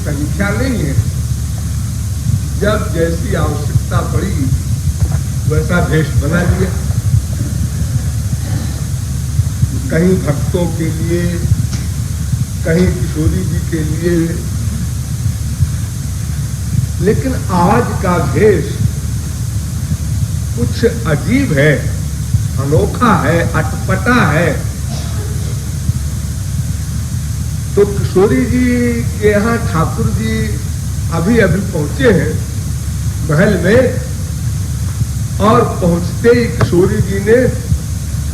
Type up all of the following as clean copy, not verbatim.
संख्या नहीं है। जब जैसी आवश्यकता पड़ी वैसा भेष बना लिया। कहीं भक्तों के लिए, कहीं किशोरी जी के लिए। लेकिन आज का भेष कुछ अजीब है, अनोखा है, अटपटा है। तो किशोरी जी के यहाँ ठाकुर जी अभी अभी पहुंचे हैं महल में, और पहुंचते ही किशोरी जी ने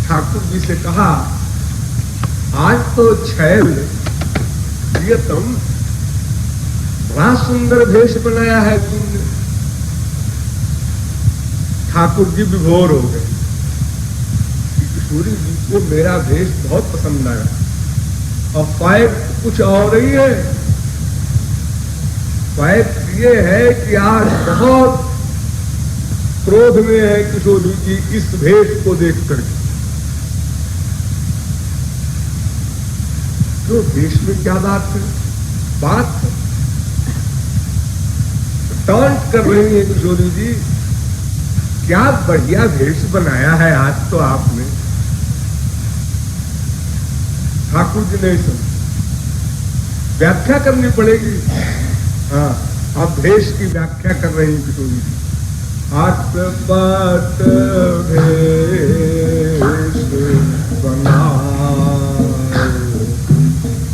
ठाकुर जी से कहा, आज तो छैल ये तुम बड़ा सुंदर भेष बनाया है तुमने। ठाकुर जी विभोर हो गए। किशोरी जी को मेरा भेष बहुत पसंद आया, और फैक्ट कुछ और ही है। फैक्ट ये है कि आज बहुत क्रोध में है किशोरी जी इस भेष को देख करके। तो भेष में क्या बात है? बात है टॉन्ट कर रही है किशोरी जी, क्या बढ़िया भेष बनाया है आज तो आपने। ठाकुर जी नहीं सुन, व्याख्या करनी पड़ेगी। हाँ, अब भेष की व्याख्या कर रही है किशोरी जी। अटपट भेष बनाओ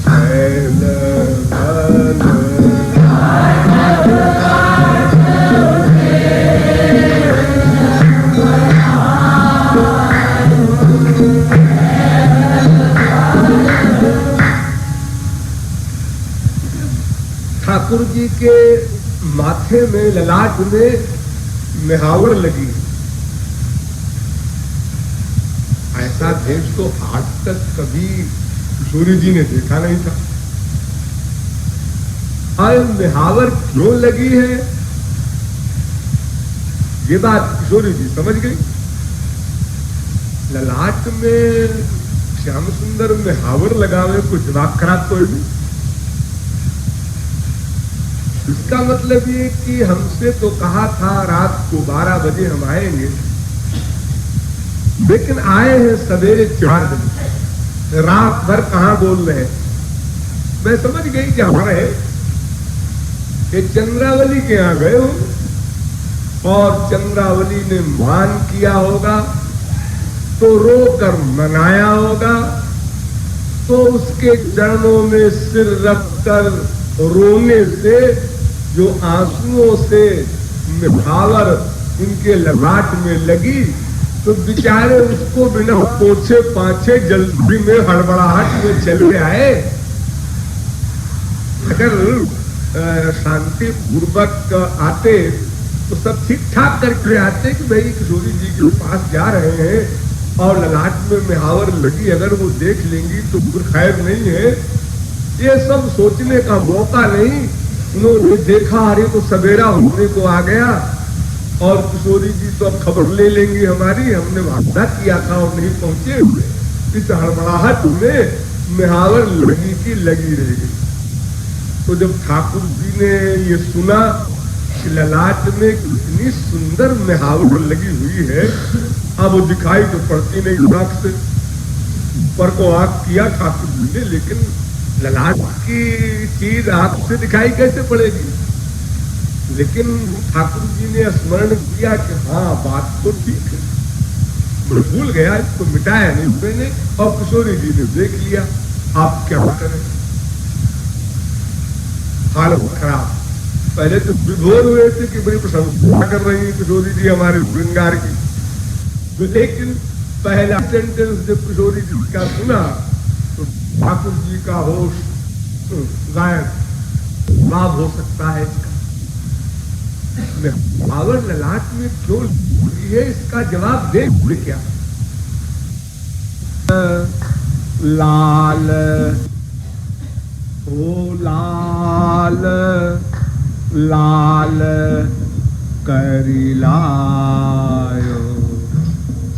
छैल बन। ठाकुर जी के माथे में, ललाट में मेहावर लगी। ऐसा भेष तो आज तक कभी किशोरी जी ने देखा नहीं था। और मेहावर क्यों लगी है, ये बात किशोरी जी समझ गई। ललाट में श्याम सुंदर मेहावर लगावे कुछ दिमाग खराब कोई नहीं। इसका मतलब ये कि हमसे तो कहा था रात को 12 बजे हम आएंगे, लेकिन आए हैं सवेरे 4 बजे। रात भर कहां बोल रहे हैं। मैं समझ गई क्या हो रहे, ये चंद्रावली के यहां गए हो और चंद्रावली ने मान किया होगा तो रोकर मनाया होगा, तो उसके चरणों में सिर रखकर रोने से जो आंसुओं से मेहावर इनके ललाट में लगी, तो बेचारे उसको बिना पोछे पाछे जल्दी में हड़बड़ाहट में चले आए। अगर शांति पूर्वक आते तो सब ठीक ठाक करके आते कि भाई किशोरी जी के पास जा रहे हैं और ललाट में मेहावर लगी, अगर वो देख लेंगी तो फिर खैर नहीं है। ये सब सोचने का मौका नहीं। उन्होंने देखा, अरे तो सवेरा होने को आ गया और किशोरी जी तो अब खबर ले लेंगी हमारी, हमने वादा किया था और नहीं पहुंचे हुए। इस हड़बड़ाहट में मेहावर लगी की लगी रह गई। तो जब ठाकुर जी ने ये सुना कि ललाट में कितनी सुंदर मेहावर लगी हुई है, अब वो दिखाई तो पड़ती नहीं आंख से। पर को आंख किया ठाकुर जी ने, लेकिन ललाट की चीज आंख से दिखाई कैसे पड़ेगी। लेकिन ठाकुर जी ने स्मरण किया कि हाँ बात तो ठीक है, भूल गया, इसको मिटाया नहीं मैंने, और किशोरी जी ने देख लिया। आप क्या करें, हालत खराब। पहले तो विभोर हुए थे कि बड़ी प्रशंसा कर रही है किशोरी जी हमारे श्रृंगार की, लेकिन पहला सेंटेंस जब किशोरी जी का सुना तो ठाकुर जी का होश गायब। लाभ हो सकता है इसका। आवर ललाट में क्यों है, इसका जवाब दे क्या। लाल ओ लाल लाल करी लायो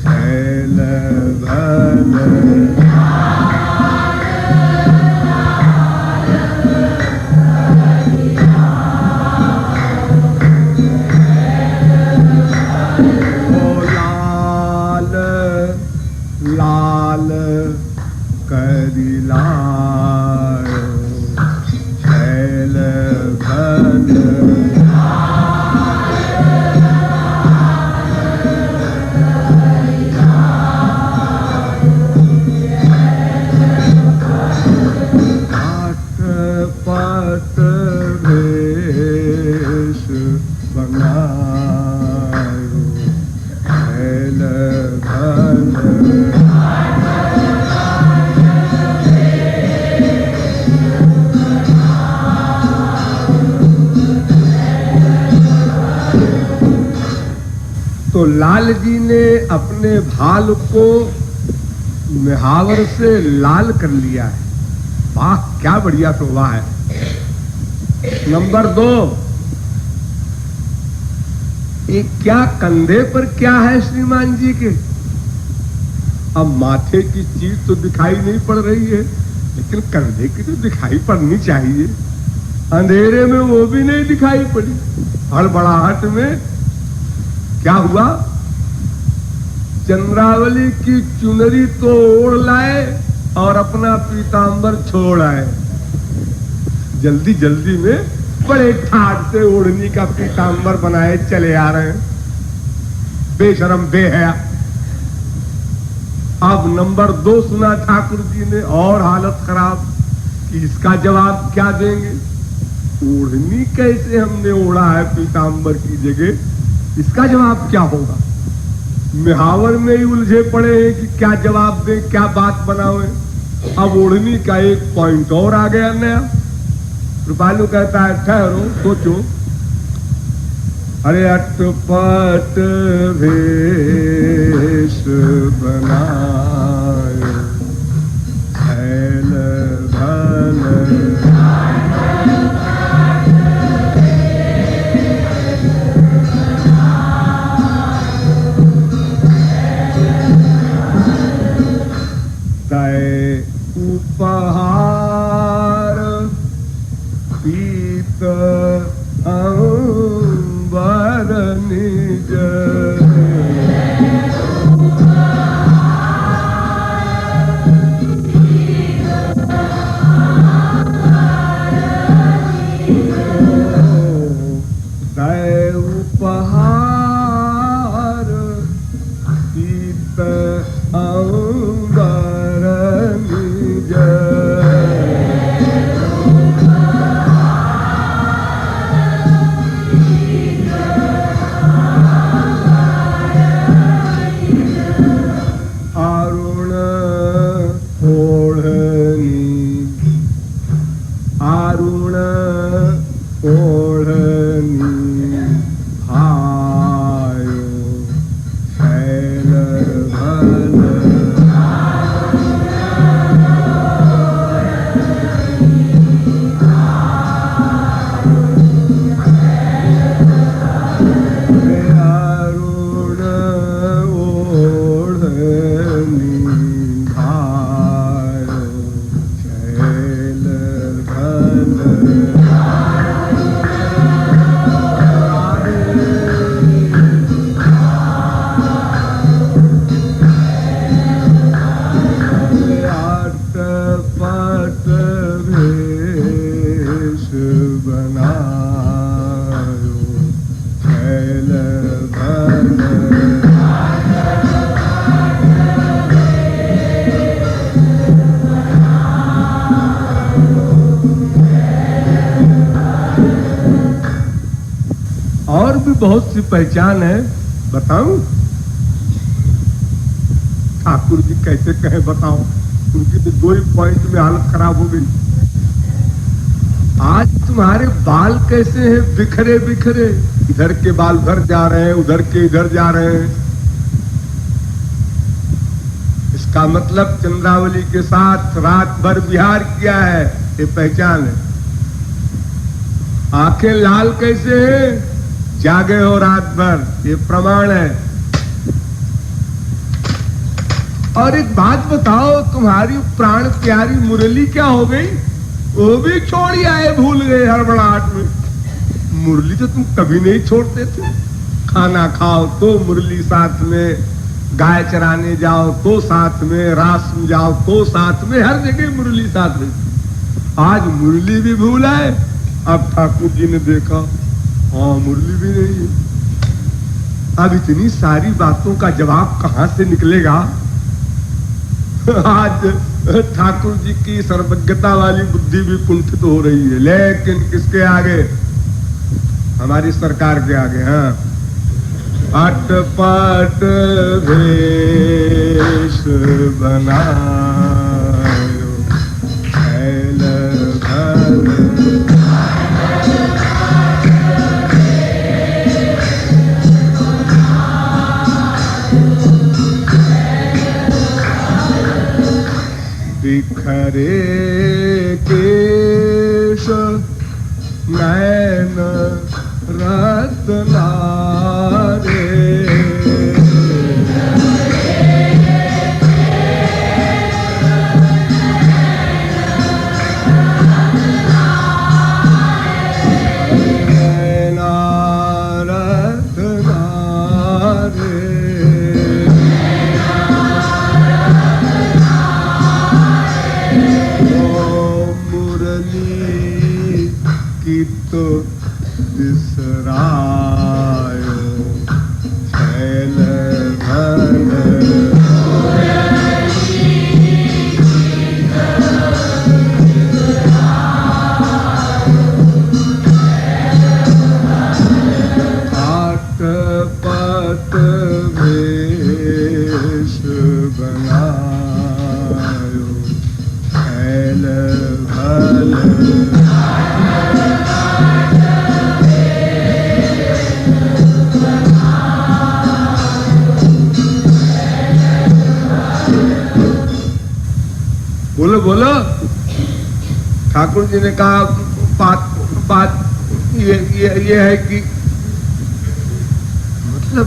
छैल बन। लायो छैल घन पट भेष बनायो छैल घन तो लाल जी ने अपने भाल को मिहावर से लाल कर लिया है। वाह, क्या बढ़िया शोभा है। नंबर 2, ये क्या कंधे पर क्या है श्रीमान जी के? अब माथे की चीज तो दिखाई नहीं पड़ रही है, लेकिन कंधे की तो दिखाई पड़नी चाहिए। अंधेरे में वो भी नहीं दिखाई पड़ी। हड़बड़ाहट में क्या हुआ? चंद्रावली की चुनरी तो ओढ़ लाए और अपना पीतांबर छोड़ आए। जल्दी जल्दी में बड़े ठाट से ओढ़नी का पीतांबर बनाए चले आ रहे हैं। बेशरम बेहया। अब नंबर 2 सुना ठाकुर जी ने, और हालत खराब कि इसका जवाब क्या देंगे? ओढ़नी कैसे हमने ओढ़ा है पीतांबर की जगह, इसका जवाब क्या होगा? मिहावर में ही उलझे पड़े हैं कि क्या जवाब दें, क्या बात बनावे। अब ओढ़नी का एक पॉइंट और आ गया नया। कृपालु कहता है ठहरो सोचो। अरे अटपट भेष बनायो छैल घन उपहार पीत अंबर निज उपहार पीत अंबर निज अरुण ओढ़नी अरुण ओढ़नी भायो छैल घन अरुण ओढ़नी भायो छैल घन पट भेष बनायो छैल घन और भी बहुत सी पहचान है, बताऊं? ठाकुर जी कैसे कहे बताओ, उनकी तो 2 ही पॉइंट में हालत खराब हो गई। आज तुम्हारे बाल कैसे हैं? बिखरे बिखरे, इधर के बाल उधर जा रहे हैं, उधर के इधर जा रहे हैं। इसका मतलब चंद्रावली के साथ रात भर विहार किया है, ये पहचान है। आंखें लाल कैसे हैं? जागे हो रात भर, ये प्रमाण है। और एक बात बताओ, तुम्हारी प्राण प्यारी मुरली क्या हो गई? वो भी छोड़ ही आए, भूल गए हड़बड़ाहट में। मुरली तो तुम कभी नहीं छोड़ते थे। खाना खाओ तो मुरली साथ में, गाय चराने जाओ तो साथ में, रास में जाओ तो साथ में, हर जगह मुरली साथ में। आज मुरली भी भूल है। अब ठाकुर जी ने देखा, हाँ मुरली भी नहीं है। अब इतनी सारी बातों का जवाब कहां से निकलेगा? आज ठाकुर जी की सर्वज्ञता वाली बुद्धि भी कुंठित हो रही है, लेकिन किसके आगे? हमारी सरकार के आगे। हाँ, अटपट भेष बनायो छैल भल, बिखरे केश नैन रत्नारे, बिसरायो छैल भल, अटपट भेष बनायो छैल भल, बोलो बोलो। ठाकुर जी ने कहा बात ये है कि मतलब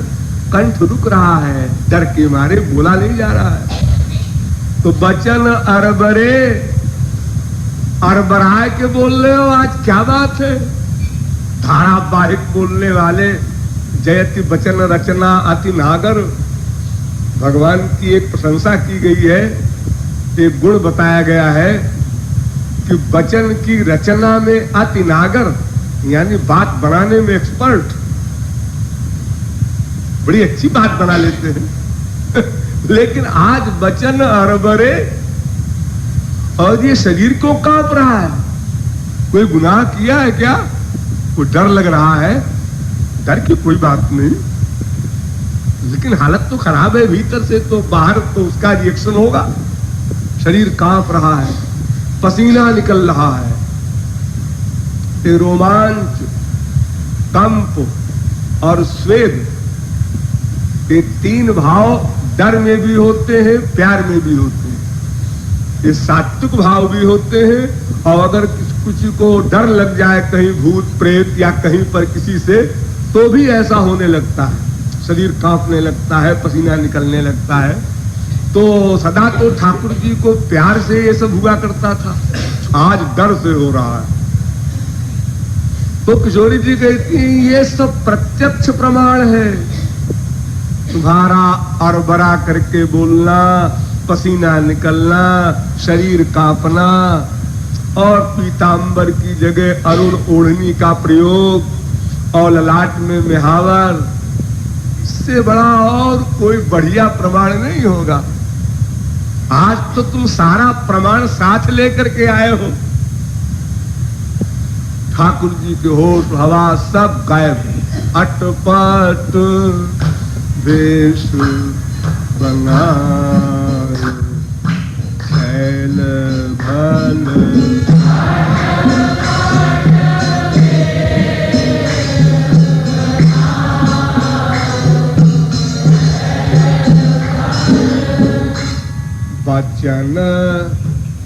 कंठ रुक रहा है, डर के मारे बोला नहीं जा रहा है। तो बचन अरबरे, अरबराए के बोल रहे हो, आज क्या बात है? धारावाहिक बोलने वाले, जयति वचन रचना अति नागर। भगवान की एक प्रशंसा की गई है, एक गुण बताया गया है कि वचन की रचना में अति नागर, यानी बात बनाने में एक्सपर्ट, बड़ी अच्छी बात बना लेते हैं। लेकिन आज वचन अरबरे, और ये शरीर को कांप रहा है। कोई गुनाह किया है क्या? कोई डर लग रहा है? डर की कोई बात नहीं, लेकिन हालत तो खराब है भीतर से, तो बाहर तो उसका रिएक्शन होगा। शरीर कांप रहा है, पसीना निकल रहा है, ये रोमांच, कंप और स्वेद, ये तीन भाव डर में भी होते हैं, प्यार में भी होते हैं। ये सात्विक भाव भी होते हैं, और अगर किसी को डर लग जाए कहीं भूत प्रेत या कहीं पर किसी से, तो भी ऐसा होने लगता है, शरीर कांपने लगता है, पसीना निकलने लगता है। तो सदा तो ठाकुर जी को प्यार से ये सब हुआ करता था, आज डर से हो रहा है। तो किशोरी जी कहती हैं ये सब प्रत्यक्ष प्रमाण है। तुम्हारा अरबरा करके बोलना, पसीना निकलना, शरीर कांपना, और पीतांबर की जगह अरुण ओढ़नी का प्रयोग, और ललाट में मेहावर, इससे बड़ा और कोई बढ़िया प्रमाण नहीं होगा। आज तो तुम सारा प्रमाण साथ लेकर के आए हो। ठाकुर जी के होश हवा सब गायब, अटपट भेष बनायो छैल भल, वचन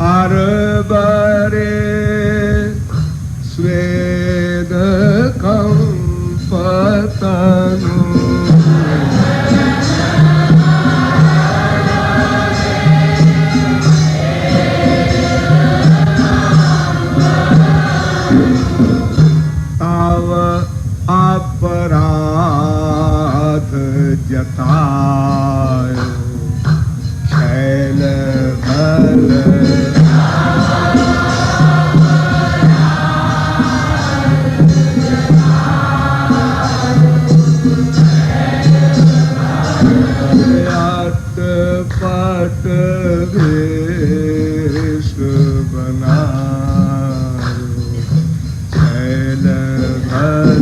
अरबरे स्वेद कंपतनु, ताव अपराध जतायो बनायो छैल भल।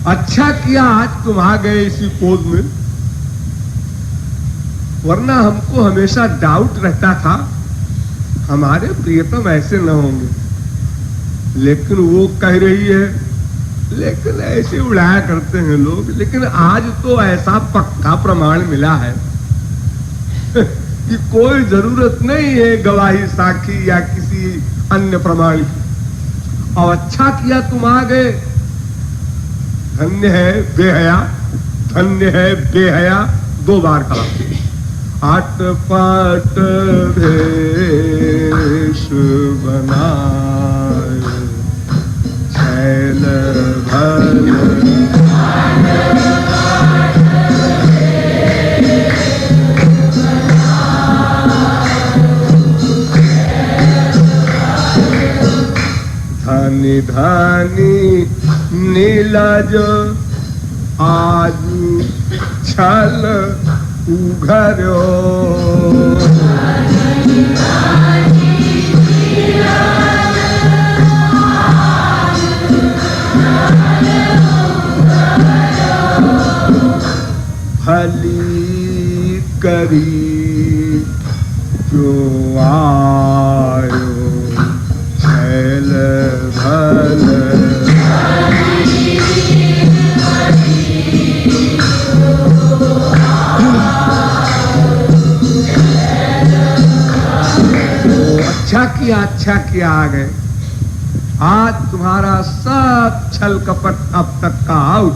अच्छा किया आज तुम आ गए इसी पोज में, वरना हमको हमेशा डाउट रहता था हमारे प्रियतम ऐसे न होंगे। लेकिन वो कह रही है, लेकिन ऐसे उड़ाया करते हैं लोग। लेकिन आज तो ऐसा पक्का प्रमाण मिला है कि कोई जरूरत नहीं है गवाही, साक्षी या किसी अन्य प्रमाण की। और अच्छा किया तुम आ गए। धन्य है बेहया, धन्य है बेहया, 2 बार कहा। आट पाट भेष बनाए छैल भल। धनी धनी नीलज आज छल उघर्यो। भली करी जो आयो छैल भल। अच्छा किया आ गए। आज तुम्हारा सब छल कपट अब तक का आउट।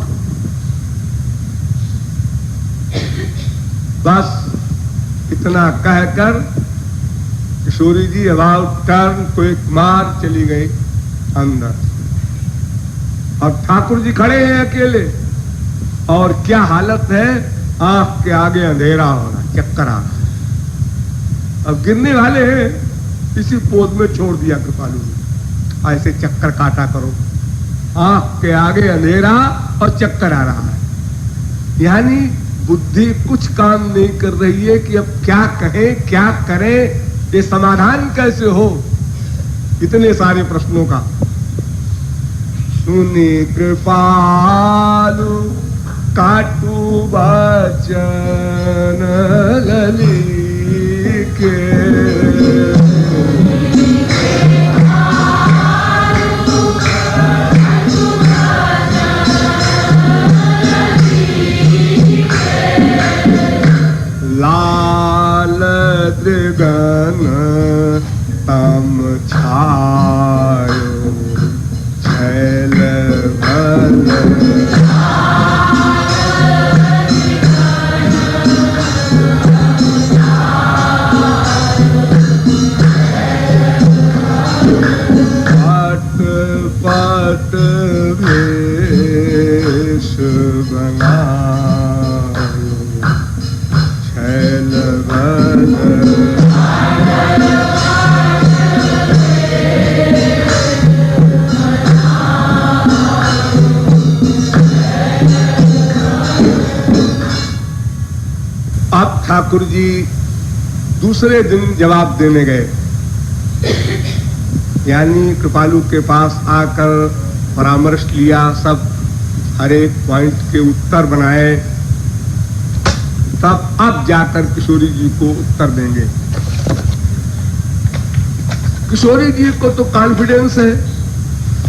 बस इतना कहकर किशोरी जी अबाउट टर्न को एक मार चली गई अंदर। और ठाकुर जी खड़े हैं अकेले। और क्या हालत है, आंख के आगे अंधेरा हो रहा, चक्कर आ रहा। अब गिरने वाले हैं, इसी पोज में छोड़ दिया कृपालु ने। ऐसे चक्कर काटा करो, आंख के आगे अंधेरा और चक्कर आ रहा है। यानी बुद्धि कुछ काम नहीं कर रही है कि अब क्या कहें क्या करें, ये समाधान कैसे हो इतने सारे प्रश्नों का। सुनी कृपालु काटू बचन लली के। लाल दृगन तम छायो छैल भल। पट पट भेष बनायो छैल भल। अब ठाकुर जी दूसरे दिन जवाब देने गए। यानी कृपालु के पास आकर परामर्श लिया, सब हर एक पॉइंट के उत्तर बनाए, तब अब जाकर किशोरी जी को उत्तर देंगे। किशोरी जी को तो कॉन्फिडेंस है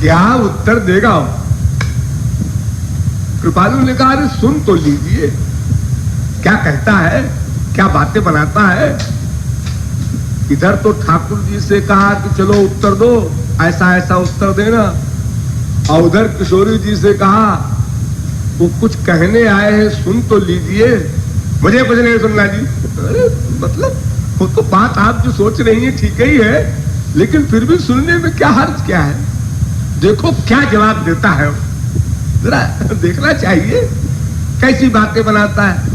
क्या उत्तर देगा। कृपालु ने कहा, अरे सुन तो लीजिए क्या कहता है, क्या बातें बनाता है। इधर तो ठाकुर जी से कहा कि चलो उत्तर दो, ऐसा ऐसा उत्तर देना, और उधर किशोरी जी से कहा वो कुछ कहने आए हैं, सुन तो लीजिए। मुझे कुछ नहीं सुनना जी। अरे मतलब वो तो बात आप जो सोच रही है ठीक ही है, लेकिन फिर भी सुनने में क्या हर्ज क्या है। देखो क्या जवाब देता है, जरा देखना चाहिए कैसी बातें बनाता है।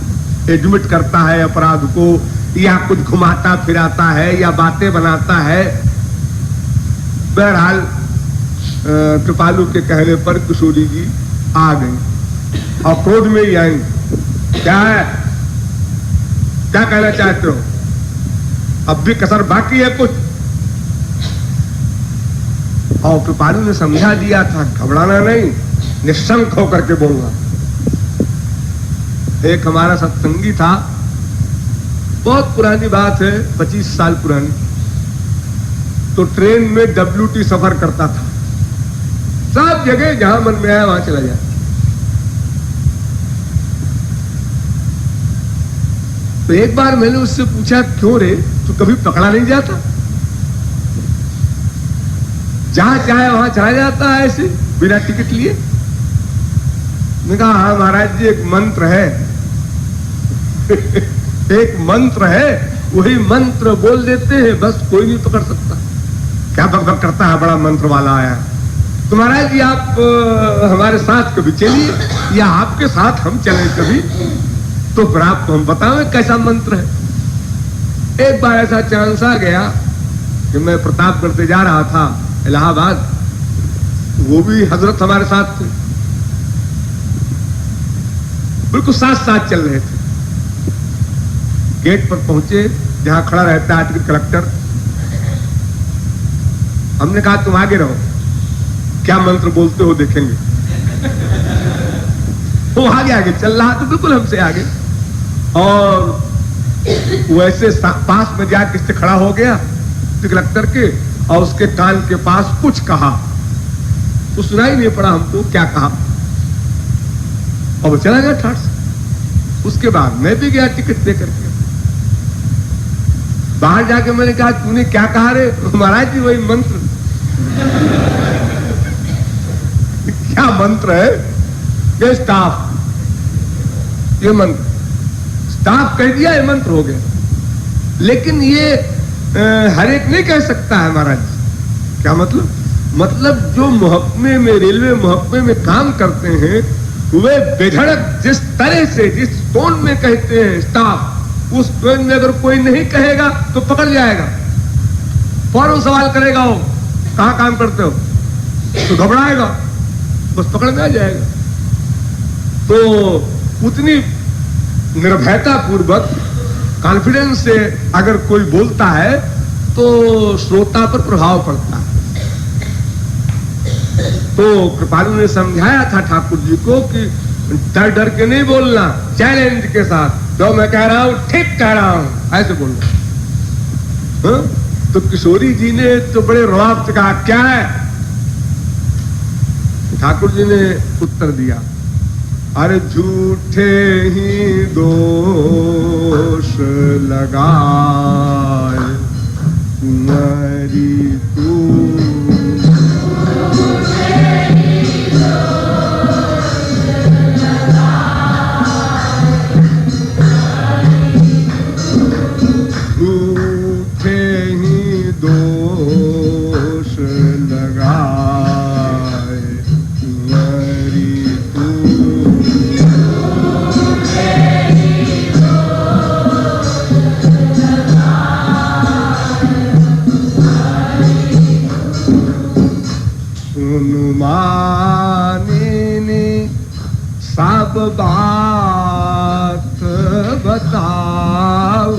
एडमिट करता है अपराध को, या कुछ घुमाता फिराता है, या बातें बनाता है। बहरहाल कृपालु के कहने पर किशोरी जी आ गई और क्रोध में ही आई। क्या है, क्या कहना चाहते हो? अब भी कसर बाकी है कुछ? और कृपालु ने समझा दिया था, घबराना नहीं, निशंक होकर के बोलना। एक हमारा सत्संगी था, बहुत पुरानी बात है, 25 साल पुरानी, तो ट्रेन में WT सफर करता था, सब जगह जहां मन में आया वहां चला जाए। तो एक बार मैंने उससे पूछा, क्यों रे, तू कभी पकड़ा नहीं जाता? जहां चाहे वहां चला जाता है ऐसे बिना टिकट लिए? मैंने कहा, हाँ महाराज जी, एक मंत्र है एक मंत्र है, वही मंत्र बोल देते हैं, बस कोई नहीं पकड़ सकता। क्या बकबक करता है, बड़ा मंत्र वाला आया। तो महाराज जी आप हमारे साथ कभी चलिए, या आपके साथ हम चले कभी, तो फिर आपको हम बताएं कैसा मंत्र है। एक बार ऐसा चांस आ गया कि मैं प्रतापगढ़ से जा रहा था इलाहाबाद, वो भी हजरत हमारे साथ थे, बिल्कुल साथ साथ चल रहे थे। गेट पर पहुंचे जहां खड़ा रहता है टिकट कलेक्टर। हमने कहा, तुम आगे रहो, क्या मंत्र बोलते हो देखेंगे। वो आगे आगे चल रहा तो बिल्कुल हमसे आगे, और वैसे पास में जाके इससे खड़ा हो गया टिकट कलेक्टर के, और उसके कान के पास कुछ कहा, तो सुनाई नहीं पड़ा हमको क्या कहा, और वो चला गया ठाट से। उसके बाद मैं भी गया टिकट दे करके। बाहर जाके मैंने कहा, तूने क्या कहा रे? महाराज जी वही मंत्र। क्या मंत्र है? ये स्टाफ, ये मंत्र, स्टाफ कह दिया, ये मंत्र हो गया। लेकिन ये हर एक नहीं कह सकता है महाराज। क्या मतलब? मतलब जो महकमे में, रेलवे महकमे में काम करते हैं, वे बेधड़क जिस तरह से, जिस टोन में कहते हैं स्टाफ, उस टोन में अगर कोई नहीं कहेगा तो पकड़ जाएगा, फौरन सवाल करेगा, वो कहां काम करते हो, तो घबराएगा, बस पकड़ में आ जाएगा। तो उतनी निर्भयता पूर्वक, कॉन्फिडेंस से अगर कोई बोलता है तो श्रोता पर प्रभाव पड़ता है। तो कृपालु ने समझाया था ठाकुर जी को कि डर डर के नहीं बोलना, चैलेंज के साथ, जो मैं कह रहा हूं ठीक कह रहा हूं, ऐसे बोलना। तो किशोरी जी ने तो बड़े रौब से कहा, क्या है? ठाकुर जी ने उत्तर दिया, अरे झूठे ही दोष लगाए कुंवारी तू, सब बात बताओ,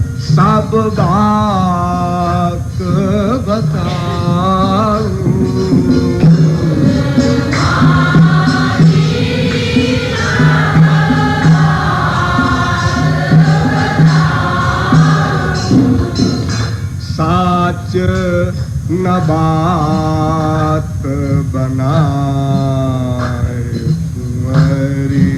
सब बात बताओ, साच न बात बनाए कुंवरी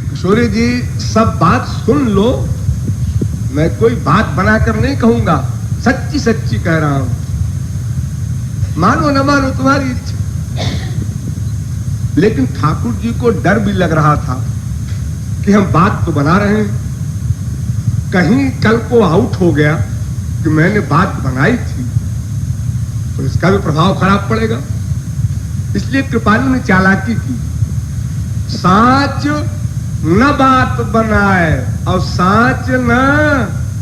किशोरी जी, सब बात सुन लो, मैं कोई बात बनाकर नहीं कहूंगा, सच्ची सच्ची कह रहा हूं, मानो न मानो तुम्हारी इच्छा। लेकिन ठाकुर जी को डर भी लग रहा था कि हम बात तो बना रहे हैं, कहीं कल को आउट हो गया कि मैंने बात बनाई थी तो इसका भी प्रभाव खराब पड़ेगा। इसलिए कृपालु ने चालाकी की, साच न बात बनाए और साच न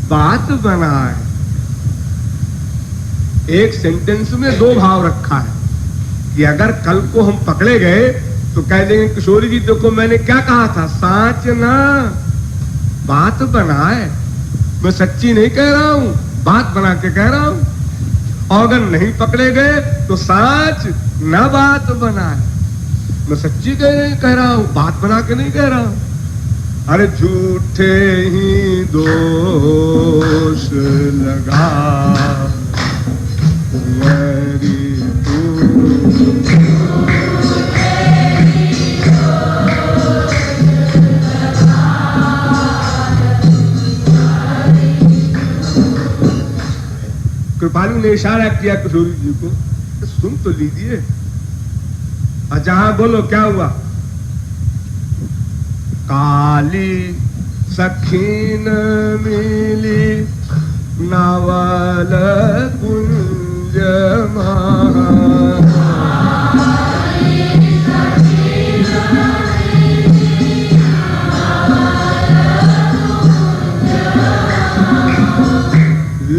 बात बनाए। एक सेंटेंस में दो भाव रखा है कि अगर कल को हम पकड़े गए तो कह देंगे किशोरी जी देखो मैंने क्या कहा था, साच न बात बनाए, मैं सच्ची नहीं कह रहा हूं, बात बना के कह रहा हूं। और अगर नहीं पकड़े गए तो साच न बात बनाए, मैं सच्ची कह रहा हूं, बात बना के नहीं कह रहा हूं। अरे झूठे ही दोष लगा मेरी कृपालु ने इशारा किया किशोरी जी को, तो सुन तो लीजिए। जहां बोलो क्या हुआ? काली सखीन मिली नवल कुंज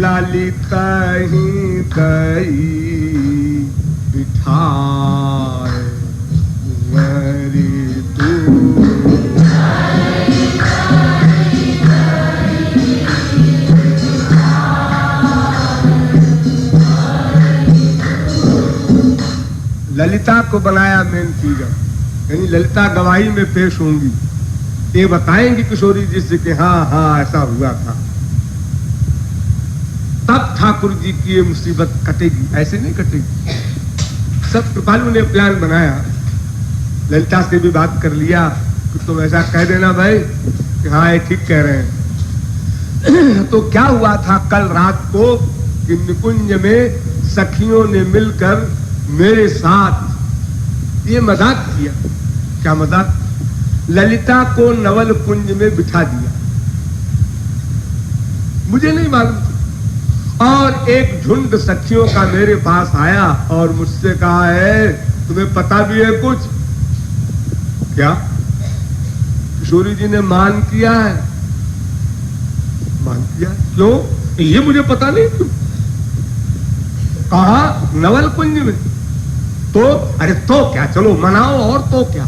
ललिता ही कई बिठाए मेरी तू। ललिता को बनाया मेन फिगर, यानी ललिता गवाही में पेश होंगी, ये बताएंगी किशोरी जी से कि हाँ हाँ ऐसा हुआ था, तब ठाकुर जी की ये मुसीबत कटेगी, ऐसे नहीं कटेगी। सब कृपालु ने प्लान बनाया, ललिता से भी बात कर लिया कि तुम ऐसा कह देना भाई कि हाँ ये ठीक कह रहे हैं। तो क्या हुआ था कल रात को कि निकुंज में सखियों ने मिलकर मेरे साथ ये मजाक किया। क्या मजाक? ललिता को नवल कुंज में बिठा दिया, मुझे नहीं मालूम। और एक झुंड सखियों का मेरे पास आया और मुझसे कहा है तुम्हें पता भी है कुछ? क्या? किशोरी जी ने मान किया है। मान किया? क्यों? ये मुझे पता नहीं क्यों। कहा नवल कुंज में। तो अरे तो क्या, चलो मनाओ, और तो क्या,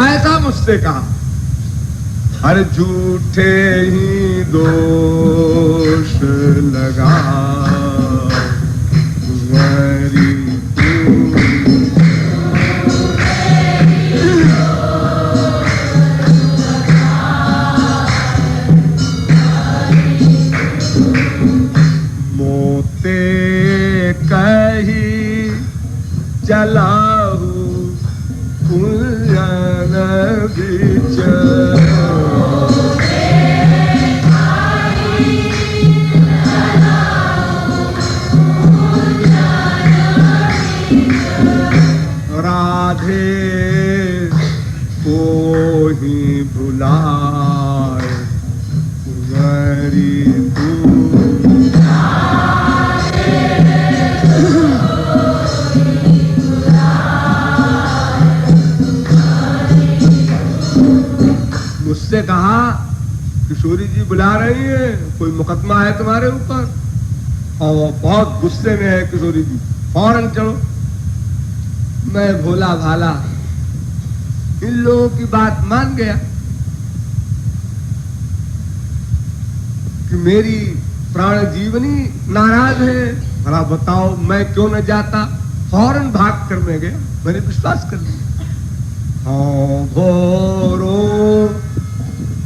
ऐसा मुझसे कहा। अरे झूठे ही दोष लगा मेरी मोते कही चलाहू कुंजन बिच राधे को ही भुलाए कुंवरी तू। मुझसे कहा किशोरी जी बुला रही है, कोई मुकदमा है तुम्हारे ऊपर, और बहुत गुस्से में है किशोरी जी, फौरन चलो। मैं भोला भाला इन लोगों की बात मान गया कि मेरी प्राण जीवनी नाराज है, भला बताओ मैं क्यों न जाता। फौरन भाग कर मैं गया, मैंने विश्वास कर लिया। हाँ घोरो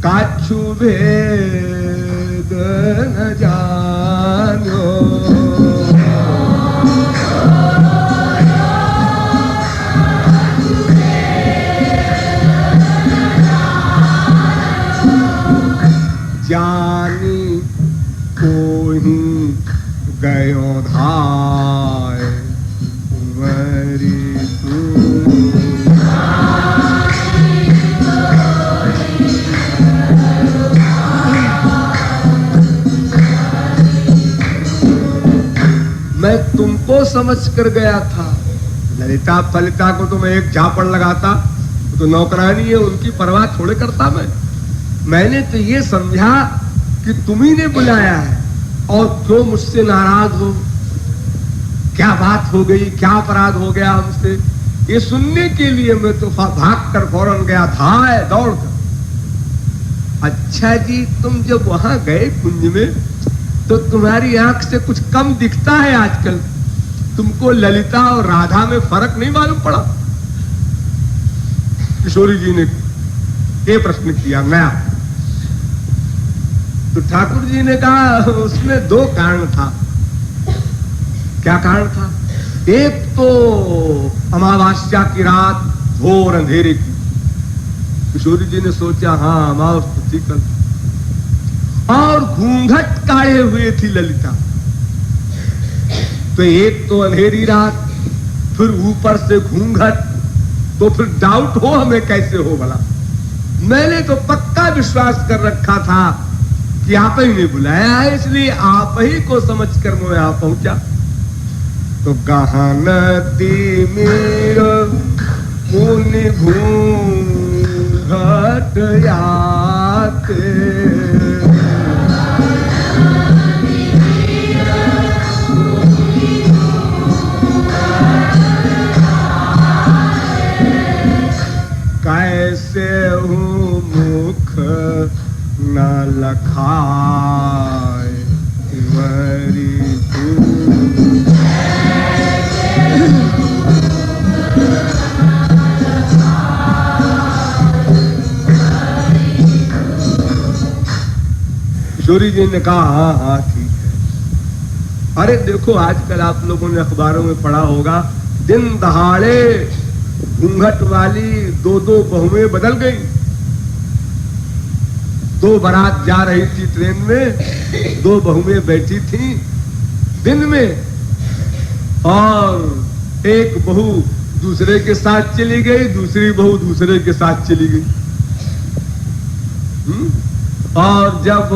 काछु भेद न जानो, जानी को ही गयो धाय मेरी तू। समझ कर गया था। ललिता फलिता को तो मैं एक झापड़ लगाता, तो नौकरानी है, उनकी परवाह थोड़े करता मैंने तो ये समझा कि तुम्ही ने बुलाया है और क्यों मुझसे नाराज हो, क्या बात हो गई, क्या अपराध हो गया हमसे, ये सुनने के लिए मैं तो भाग कर फौरन गया था दौड़ कर। अच्छा जी, तुम जब वहां गए कुंज में तो तुम्हारी आंख से कुछ कम दिखता है आजकल, तुमको ललिता और राधा में फर्क नहीं मालूम पड़ा? किशोरी जी ने ये प्रश्न किया नया। तो ठाकुर जी ने कहा उसमें दो कारण था। क्या कारण था? एक तो अमावस्या की रात घोर अंधेरे की। किशोरी जी ने सोचा हाँ अमावस्या थी कल, और घूंघट काढ़े हुए थी ललिता। तो एक तो अंधेरी रात, फिर ऊपर से घूंघट, तो फिर डाउट हो हमें कैसे हो भला। मैंने तो पक्का विश्वास कर रखा था कि आप ही ने बुलाया है, इसलिए आप ही को समझकर मैं यहां पहुंचा। तो गहनती मेरो मुनि घूंघट आते, कैसे हूँ मुख न लखाए तुम्हारी किशोरी जी ने कहा हाँ हाँ ठीक है। अरे देखो आजकल आप लोगों ने अखबारों में पढ़ा होगा, दिन दहाड़े घूंघट वाली दो दो बहुएं बदल गई। दो बारात जा रही थी ट्रेन में, दो बहुएं बैठी थी दिन में, और एक बहू दूसरे के साथ चली गई, दूसरी बहू दूसरे के साथ चली गई। और जब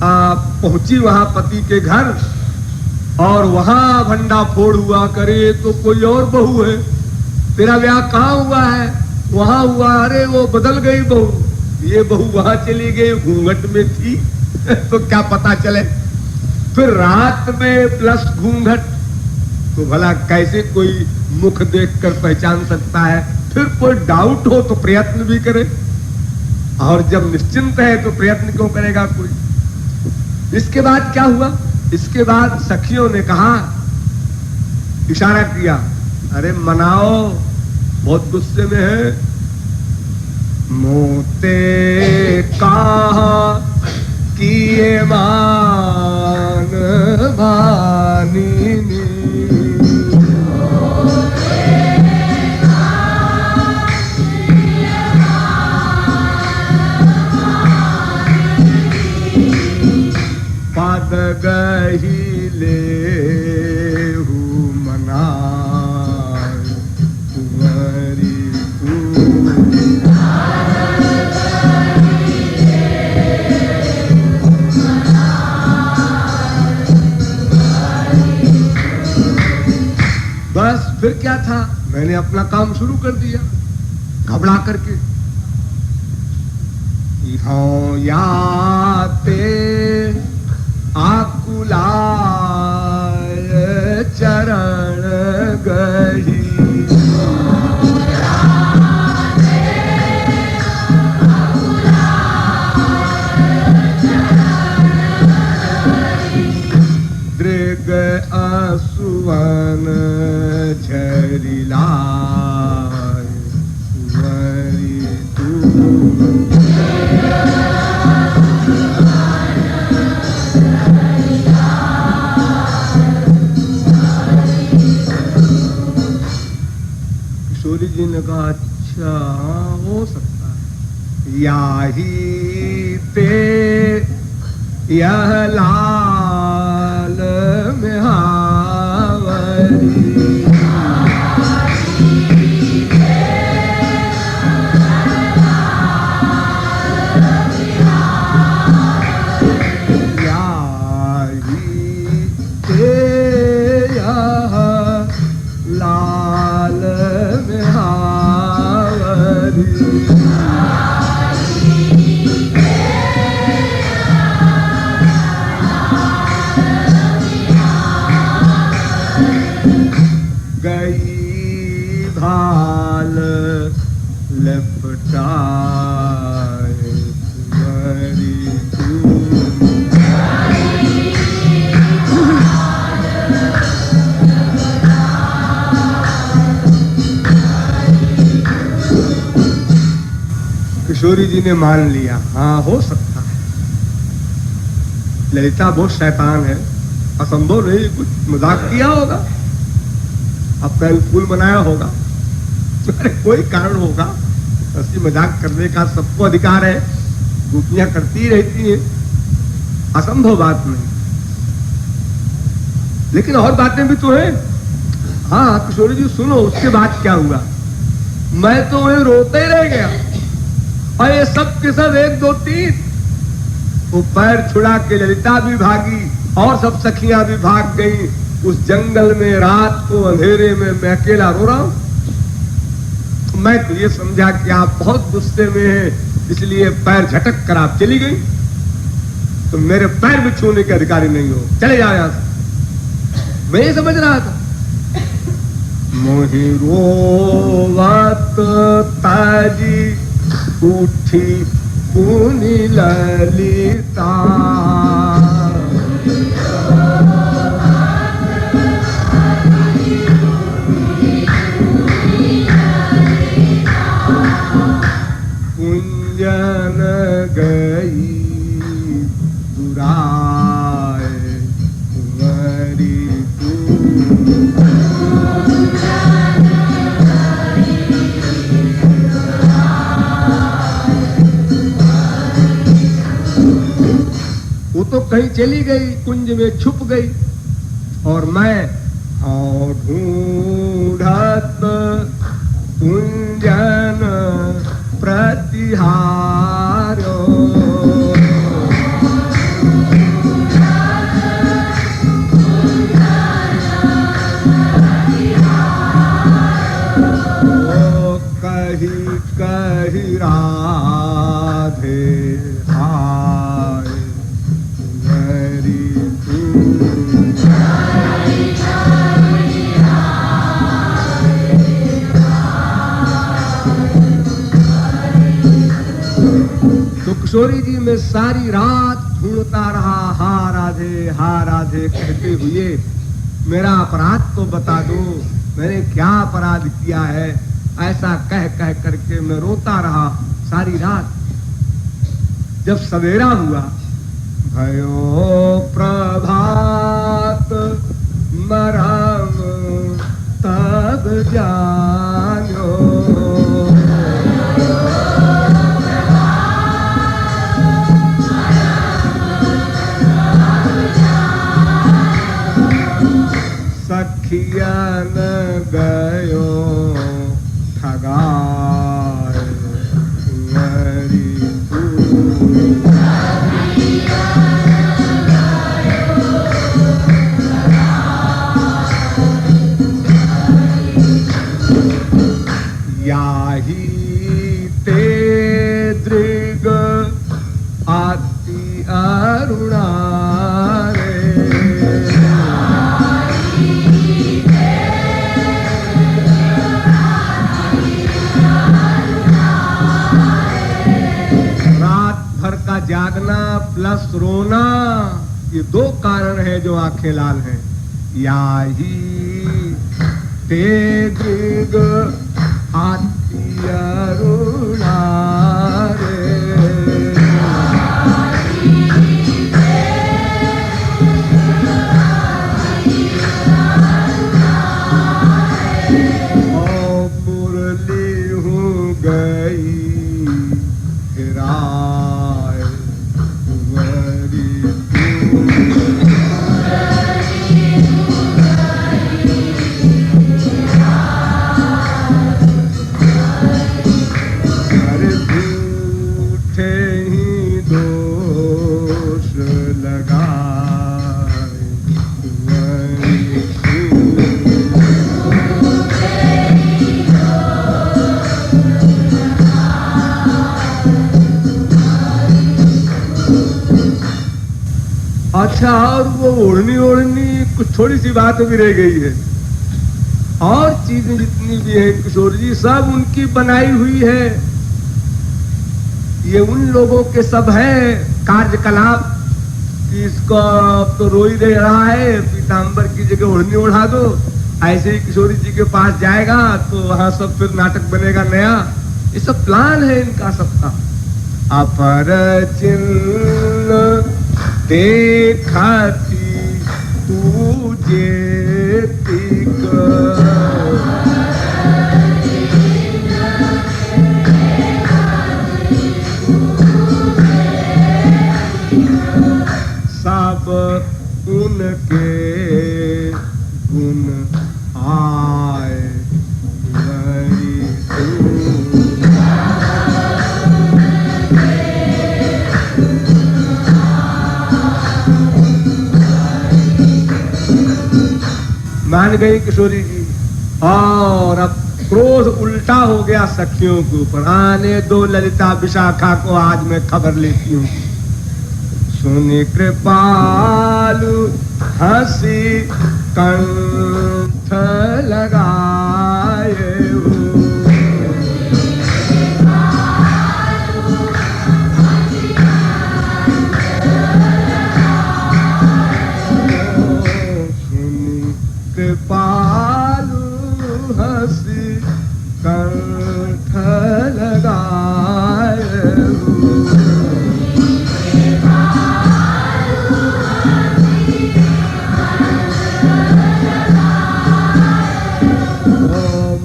पहुंची वहां पति के घर, और वहां भंडा फोड़ हुआ करे तो कोई और बहू है, तेरा ब्याह कहाँ हुआ है? वहां हुआ। अरे वो बदल गई बहू, ये बहू वहां चली गई, घूंघट में थी तो क्या पता चले। फिर रात में प्लस घूंघट, तो भला कैसे कोई मुख देखकर पहचान सकता है? फिर कोई डाउट हो तो प्रयत्न भी करे, और जब निश्चिंत है तो प्रयत्न क्यों करेगा कोई? इसके बाद क्या हुआ? इसके बाद सखियों ने कहा, इशारा किया, अरे मनाओ, बहुत गुस्से में है। मोते कहा किए मान भानिनी, पद गही ले मना तुम्हारी बस फिर क्या था, मैंने अपना काम शुरू कर दिया घबरा करके। याते आकुलाय चरण गही, दृग असुवन झरिलाय सुवरी तू। किशोरी जी ने कहा अच्छा हो सकता है। याही ते यह लाल मिहावरी, याही ते यह किशोरी जी ने मान लिया, हाँ हो सकता है, ललिता बहुत शैतान है, असंभव नहीं, कुछ मजाक किया होगा, अप्रैल फूल बनाया होगा, अरे कोई कारण होगा, हंसी मजाक करने का सबको अधिकार है, गोपियां करती रहती हैं, असंभव बात नहीं। लेकिन और बातें भी तो हैं। हाँ किशोरी जी सुनो, उसके बाद क्या हुआ, मैं तो वहीं रोते ही रह गया, और ये सब के सब 1 2 3 वो पैर छुड़ा के ललिता भी भागी और सब सखियां भी भाग गई उस जंगल में, रात को अंधेरे में मैं अकेला रो रहा हूं। मैं तो ये समझा कि आप बहुत गुस्से में हैं, इसलिए पैर झटक कर आप चली गई, तो मेरे पैर भी छूने के अधिकारी नहीं हो, चले जाओ यहां से। मैं ये समझ रहा था। मोहि रोवत ताजी उठी पुनि ललिता, कुंजन गई दुराए कुंवरी वो तो कहीं चली गई, कुंज में छुप गई, और मैं ढूंढत कुंजन प्रतिहारो, कही कही राधे हाय मेरी तो किशोरी जी मैं सारी रात ढूंढता रहा, हा राधे कहते हुए, मेरा अपराध तो बता दो, मैंने क्या अपराध किया है, ऐसा कह कह करके मैं रोता रहा सारी रात। जब सवेरा हुआ, भयो प्रभात मरम तब जानो, सखियन गयो ठगाए मेरी याही ते दृग आती अरुणा जागना प्लस रोना, ये 2 कारण है जो आंखें लाल हैं। याही ते दृग आती अरुणा और मुरली हूँ गई हिराए अच्छा, और वो ओढ़नी कुछ थोड़ी सी बात भी रह गई है, और चीजें जितनी भी है किशोर जी सब उनकी बनाई हुई है, ये उन लोगों के सब है कार्यकलाप कि इसको तो रो ही रहा है, पीताम्बर की जगह ओढ़नी ओढ़ा दो, ऐसे ही किशोरी जी के पास जाएगा तो वहां सब फिर नाटक बनेगा नया ये सब प्लान है इनका सबका। अपर चिन्ह देखती तुझे सब उनके गुण आए मान गई किशोरी जी। और अब क्रोध उल्टा हो गया सखियों के ऊपर। आने दो ललिता विशाखा को, आज मैं खबर लेती हूँ। सुनि कृपालु हंसी कंठ लगाए कृपालु हंसी कंठ लगाए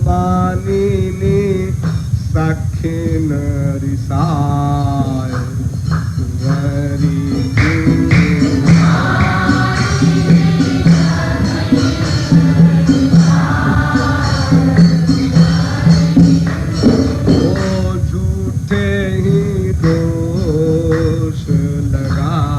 मानिनी सखिन रिसाए लगाए